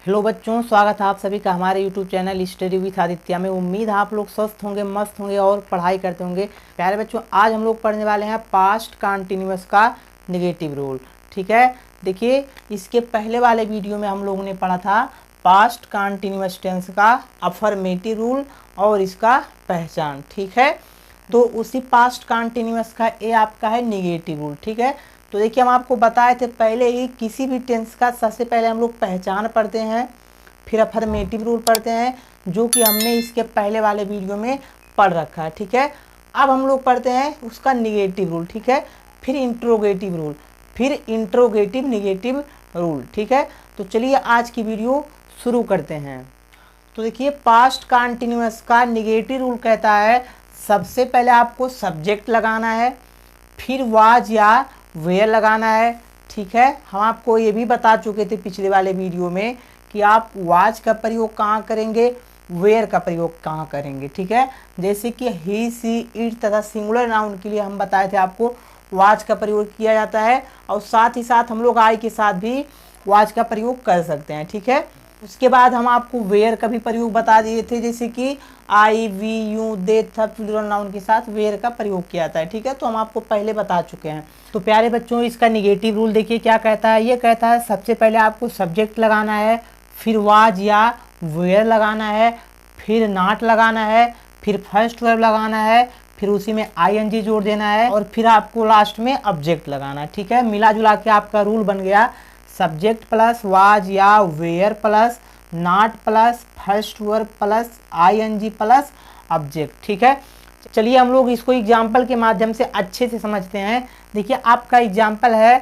Hello बच्चों, स्वागत है आप सभी का हमारे YouTube channel study with Aditya में। उम्मीद है आप लोग स्वस्थ होंगे, मस्त होंगे और पढ़ाई करते होंगे। प्यारे बच्चों, आज हम लोग पढ़ने वाले हैं पास्ट कंटिन्यूअस का नेगेटिव रूल। ठीक है, देखिए इसके पहले वाले वीडियो में हम लोगों ने पढ़ा था पास्ट कंटिन्यूअस टेंस का अफर्मेटिव रूल और इसका पहचान। ठीक है, तो उसी पास्ट कंटिन्यूअस का ये आपका है नेगेटिव रूल। ठीक है, तो देखिए हम आपको बताए थे पहले ही किसी भी टेंस का सबसे पहले हम लोग पहचान पढ़ते हैं, फिर अफर्मेटिव रूल पढ़ते हैं, जो कि हमने इसके पहले वाले वीडियो में पढ़ रखा है। ठीक है, अब हम लोग पढ़ते हैं उसका नेगेटिव रूल। ठीक है, फिर इंट्रोगेटिव रूल, फिर इंट्रोगेटिव नेगेटिव रूल। ठीक है, तो चलिए आज की वीडियो शुरू करते हैं। तो देखिए पास्ट कंटिन्यूअस का नेगेटिव रूल कहता है सबसे पहले आपको सब्जेक्ट लगाना है, फिर वाज या वेयर लगाना है। ठीक है, हम आपको ये भी बता चुके थे पिछले वाले वीडियो में कि आप वाज का प्रयोग कहाँ करेंगे, वेयर का प्रयोग कहाँ करेंगे। ठीक है, जैसे कि ही, सी, इट तथा सिंगुलर नाउन के लिए हम बताए थे आपको वाज का प्रयोग किया जाता है, और साथ ही साथ हम लोग आई के साथ भी वाज का प्रयोग कर सकते हैं। ठीक है, उसके बाद हम आपको वेयर का भी प्रयोग बता दिए थे, जैसे कि आई, वी, यू, दे था प्लूरल नाउन के साथ वेयर का प्रयोग किया जाता है। ठीक है, तो हम आपको पहले बता चुके हैं। तो प्यारे बच्चों, इसका नेगेटिव रूल देखिए क्या कहता है। ये कहता है सबसे पहले आपको सब्जेक्ट लगाना है, फिर वाज या वेयर लगाना है, फिर नॉट लगाना है, फिर फर्स्ट वर्ब लगाना है, फिर उसी में आईएनजी जोड़ देना है, और फिर आपको लास्ट में ऑब्जेक्ट लगाना है। ठीक है, मिला जुला के आपका रूल बन गया सब्जेक्ट प्लस वाज या were plus not plus first verb plus ING plus object. ठीक है, चलिए हम लोग इसको एग्जाम्पल के माध्यम से अच्छे से समझते हैं। देखिए आपका एग्जाम्पल है,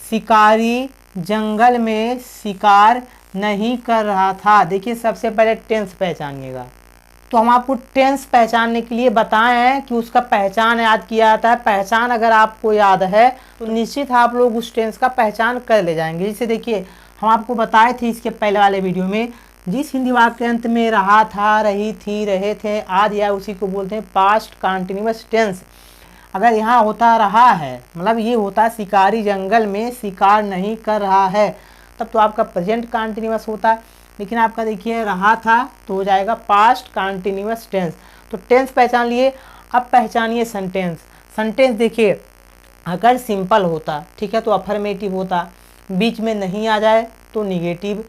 शिकारी जंगल में शिकार नहीं कर रहा था। देखिए सबसे पहले टेंस पहचानिएगा। तो हम आपको टेंस पहचानने के लिए बताए हैं कि उसका पहचान याद किया जाता है। पहचान अगर आपको याद है तो निश्चित आप लोग उस टेंस का पहचान कर ले जाएंगे। जैसे देखिए हम आपको बताए थे इसके पहले वाले वीडियो में, जिस हिंदी वाक्य अंत में रहा था, रही थी, रहे थे आदि या उसी को बोलते हैं पास्ट कंटिन्यूअस टेंस। अगर यहाँ होता रहा है, मतलब ये होता शिकारी जंगल में शिकार नहीं कर रहा है, तब तो आपका प्रेजेंट कंटिन्यूअस होता। लेकिन आपका देखिए रहा था तो हो जाएगा पास्ट कंटिन्यूअस टेंस। तो टेंस पहचान लिए, अब पहचानिए सेंटेंस। सेंटेंस देखिए अगर सिंपल होता, ठीक है, तो अफर्मेटिव होता, बीच में नहीं आ जाए तो निगेटिव,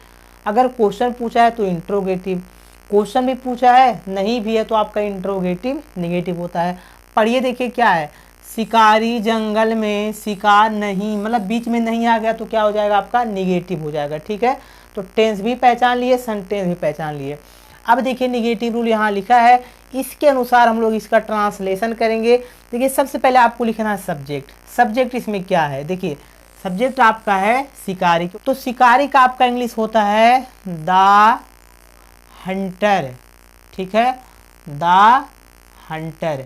अगर क्वेश्चन पूछा है तो इंट्रोगेटिव, क्वेश्चन भी पूछा है नहीं भी है तो आपका इंट्रोगेटिव नेगेटिव होता है। पढ़िए देखिए क्या है, शिकारी जंगल में शिकार नहीं, मतलब बीच में नहीं आ गया तो क्या हो जाएगा आपका नेगेटिव हो जाएगा। ठीक है, तो टेंस भी पहचान लिए, सेंटेंस भी पहचान लिए। अब देखिए नेगेटिव रूल यहाँ लिखा है, इसके अनुसार हम लोग इसका ट्रांसलेशन करेंगे। देखिए सबसे पहले आपको लिखना है सब्जेक्ट। सब्जेक्ट इसमें क्या है, देखिए सब्जेक्ट आपका है शिकारी, तो शिकारी का आपका इंग्लिश होता है द हंटर। ठीक है, द हंटर।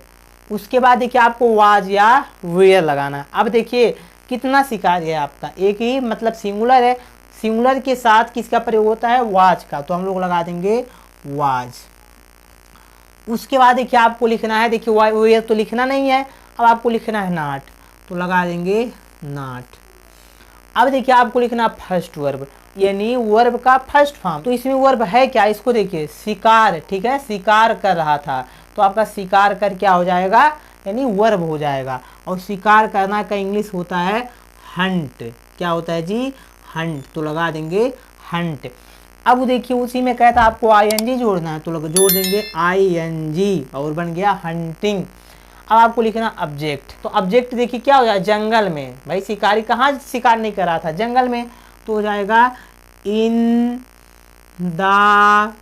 उसके बाद देखिए आपको वाज या वेयर लगाना। अब देखिए कितना शिकारी है आपका, एक ही मतलब सिंगुलर है, सिंगुलर के साथ किसका प्रयोग होता है, वाज का, तो हम लोग लगा देंगे वाज। उसके बाद देखिए आपको लिखना है, देखिए वेयर तो लिखना नहीं है, अब आपको लिखना है नॉट, तो लगा देंगे नॉट। अब देखिए आपको लिखना फर्स्ट वर्ब, यानी वर्ब का फर्स्ट फॉर्म। तो इसमें वर्ब है क्या, इसको देखिए शिकार। ठीक है, शिकार कर रहा था, तो आपका शिकार कर क्या हो जाएगा, यानी वर्ब हो जाएगा। और शिकार करना का इंग्लिश होता है हंट। क्या होता है जी, हंट, तो लगा देंगे हंट। अब देखिए उसी में कहता है आपको आईएनजी जोड़ना है, तो जोड़ देंगे आईएनजी और बन गया हंटिंग। अब आपको लिखना ऑब्जेक्ट, तो ऑब्जेक्ट देखिए क्या हो जाए, जंगल में, भाई शिकारी कहाँ शिकार नहीं कर रहा था, जंगल में, तो हो जाएगा इन द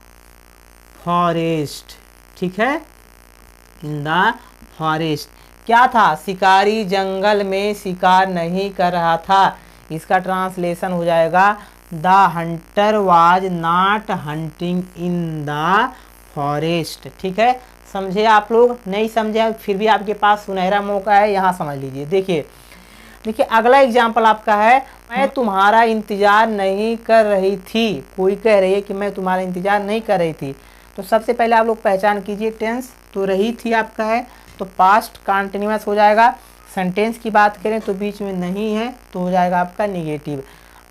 फॉरेस्ट। ठीक है, इन द फॉरेस्ट क्या था, शिकारी जंगल में शिकार नहीं कर रहा था। इसका ट्रांसलेशन हो जाएगा the Hunter was not hunting in the forest. ठीक है, समझे आप लोग, नहीं समझे फिर भी आपके पास सुनहरा मौका है, यहाँ समझ लीजिए। देखिए देखिए अगला एग्जाम्पल आपका है, मैं तुम्हारा इंतजार नहीं कर रही थी। कोई कह रही है कि मैं तुम्हारा इंतजार नहीं कर रही थी, तो सबसे पहले आप लोग पहचान कीजिए टेंस। तो रही थी आपका है तो पास्ट कंटिन्यूअस हो जाएगा। सेंटेंस की बात करें तो बीच में नहीं है तो हो जाएगा आपका नेगेटिव।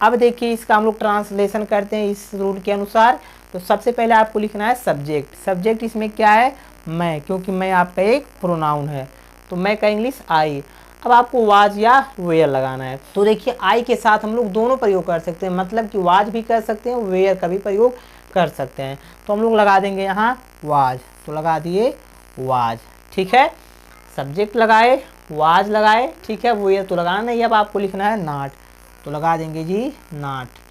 अब देखिए इसका हम लोग ट्रांसलेशन करते हैं इस रूल के अनुसार। तो सबसे पहले आपको लिखना है सब्जेक्ट। सब्जेक्ट इसमें क्या है, मैं, क्योंकि मैं आपका एक प्रोनाउन है, तो मैं का इंग्लिश आई। अब आपको वाज या वेयर लगाना है। तो देखिए आई के साथ हम लोग दोनों प्रयोग कर सकते हैं, मतलब कि वाज भी कर सकते हैं, वेयर का भी प्रयोग कर सकते हैं। तो हम लोग लगा देंगे यहाँ वाज, तो लगा दिए वाज, ठीक है। सब्जेक्ट लगाए, वाज लगाए, ठीक है। वेयर तो लगाना नहीं, अब आपको लिखना है नॉट, तो लगा देंगे जी नॉट।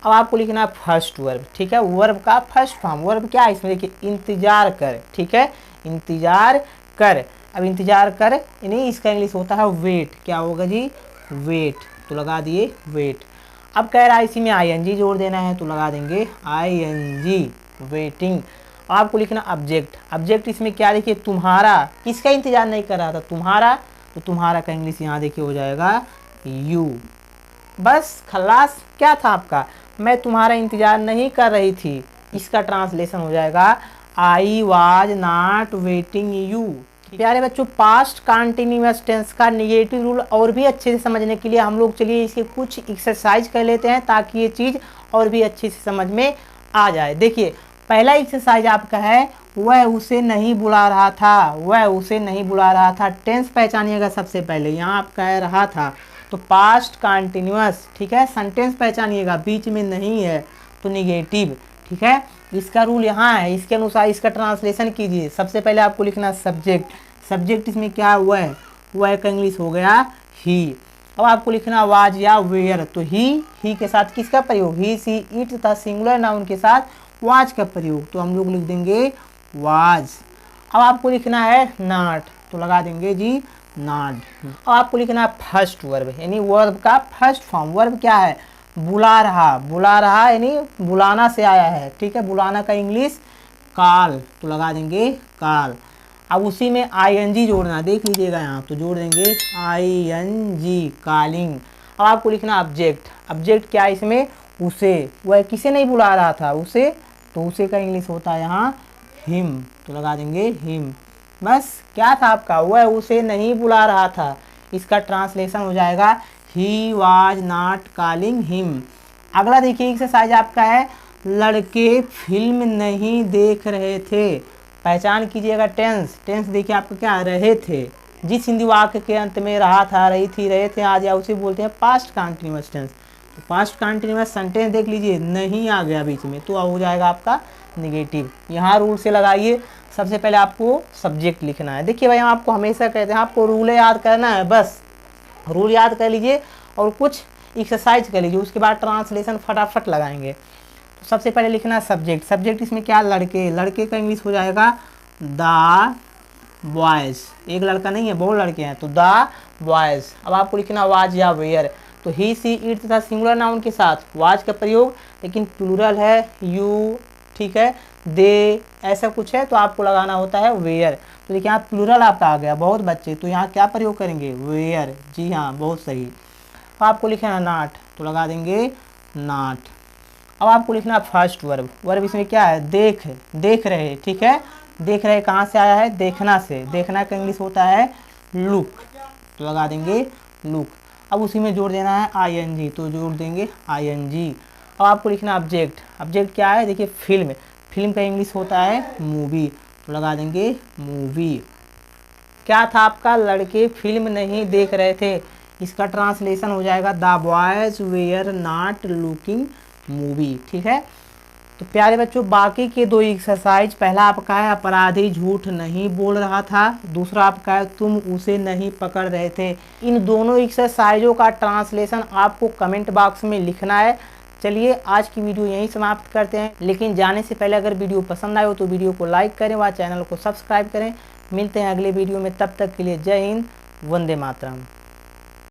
अब आपको लिखना है फर्स्ट वर्ब, ठीक है, वर्ब का फर्स्ट फॉर्म। वर्ब क्या है इसमें, देखिए इंतजार कर, ठीक है, इंतजार कर। अब इंतजार कर यानी इसका इंग्लिश होता है वेट, क्या होगा जी, वेट, तो लगा दिए वेट। अब कह रहा है इसी में आईएनजी जोड़ देना है, तो लगा देंगे आईएनजी, वेटिंग। आपको लिखना ऑब्जेक्ट। ऑब्जेक्ट इसमें क्या, देखिए तुम्हारा, किसका इंतजार नहीं कर रहा था, तुम्हारा, तो तुम्हारा का इंग्लिश यहाँ देखिए हो जाएगा यू। बस खल्लास, क्या था आपका, मैं तुम्हारा इंतजार नहीं कर रही थी, इसका ट्रांसलेशन हो जाएगा I was not waiting you. प्यारे बच्चों, पास्ट कंटिन्यूअस टेंस का नेगेटिव रूल और भी अच्छे से समझने के लिए हम लोग चलिए इसके कुछ एक्सरसाइज कर लेते हैं, ताकि ये चीज़ और भी अच्छे से समझ में आ जाए। देखिए पहला एक्सरसाइज आपका है, वह उसे नहीं बुला रहा था, वह उसे नहीं बुला रहा था। टेंस पहचानिएगा सबसे पहले, यहाँ आप कह रहा था तो पास्ट कंटिन्यूअस, ठीक है। सेंटेंस पहचानिएगा, बीच में नहीं है तो निगेटिव, ठीक है। इसका रूल यहाँ है, इसके अनुसार इसका ट्रांसलेशन कीजिए। सबसे पहले आपको लिखना सब्जेक्ट। सब्जेक्ट इसमें क्या है, वह का इंग्लिश हो गया ही। अब आपको लिखना वाज या वेयर, तो ही के साथ किसका प्रयोग, ही, सी, इट तथा सिंगुलर नाउन के साथ वाज का प्रयोग, तो हम लोग लिख देंगे वाज। अब आपको लिखना है नॉट, तो लगा देंगे जी नॉट। अब आपको लिखना है फर्स्ट वर्ब, यानी वर्ब का फर्स्ट फॉर्म। वर्ब क्या है, बुला रहा, बुला रहा यानी बुलाना से आया है, ठीक है। बुलाना का इंग्लिश कॉल, तो लगा देंगे कॉल। अब उसी में आईएनजी जोड़ना, देख लीजिएगा यहाँ, तो जोड़ देंगे आईएनजी, कॉलिंग। अब आपको लिखना ऑब्जेक्ट। ऑब्जेक्ट क्या है इसमें, उसे, वह किसे नहीं बुला रहा था, उसे, तो उसे का इंग्लिश होता है यहाँ हिम, तो लगा देंगे हिम। बस क्या था आपका, वह उसे नहीं बुला रहा था, इसका ट्रांसलेशन हो जाएगा he was not calling him. अगला देखिए एक्सरसाइज आपका है, लड़के फिल्म नहीं देख रहे थे। पहचान कीजिएगा टेंस। टेंस देखिए आपका क्या, रहे थे। जिस हिंदी वाक्य के अंत में रहा था, रही थी, रहे थे आ जाए उसे बोलते हैं पास्ट कंटिन्यूअस टेंस। तो पास्ट कंटिन्यूअस सेंटेंस देख लीजिए, नहीं आ गया बीच में, तो हो जाएगा आपका निगेटिव। यहाँ रूल से लगाइए। सबसे पहले आपको सब्जेक्ट लिखना है। देखिए भाई हम आपको हमेशा कहते हैं आपको रूल याद करना है, बस रूल याद कर लीजिए और कुछ एक्सरसाइज कर लीजिए, उसके बाद ट्रांसलेशन फटाफट लगाएंगे। तो सबसे पहले लिखना है सब्जेक्ट। सब्जेक्ट इसमें क्या, लड़के, लड़के का इंग्लिश हो जाएगा द बॉयज़। एक लड़का नहीं है, बहुत लड़के हैं, तो द बॉयज़। अब आपको लिखना वाज या वेयर, तो ही, सी, इट तथा सिंगुलर नाउन के साथ वाज का प्रयोग, लेकिन प्लूरल है यू, ठीक है, दे, ऐसा कुछ है तो आपको लगाना होता है वेयर। तो देखिए यहाँ प्लूरल आपका आ गया, बहुत बच्चे, तो यहाँ क्या प्रयोग करेंगे, वेयर। जी हाँ, बहुत सही। अब आपको लिखना नॉट, तो लगा देंगे नॉट। अब आपको लिखना फर्स्ट वर्ब। वर्ब इसमें क्या है, देख, देख रहे, ठीक है। देख रहे कहाँ से आया है, देखना से। देखना का इंग्लिश होता है लुक, तो लगा देंगे लुक। अब उसी में जोड़ देना है आईएनजी, तो जोड़ देंगे आईएनजी। अब आपको लिखना ऑब्जेक्ट। ऑब्जेक्ट क्या है, देखिए फिल्म। फिल्म का इंग्लिश होता है मूवी, तो लगा देंगे मूवी। क्या था आपका, लड़के फिल्म नहीं देख रहे थे, इसका ट्रांसलेशन हो जाएगा the boys were not looking movie, ठीक है। तो प्यारे बच्चों बाकी के दो एक्सरसाइज, पहला आपका है अपराधी झूठ नहीं बोल रहा था, दूसरा आपका है तुम उसे नहीं पकड़ रहे थे। इन दोनों एक्सरसाइजों का ट्रांसलेशन आपको कमेंट बॉक्स में लिखना है। चलिए आज की वीडियो यहीं समाप्त करते हैं, लेकिन जाने से पहले अगर वीडियो पसंद आए हो तो वीडियो को लाइक करें व चैनल को सब्सक्राइब करें। मिलते हैं अगले वीडियो में, तब तक के लिए जय हिंद, वंदे मातरम।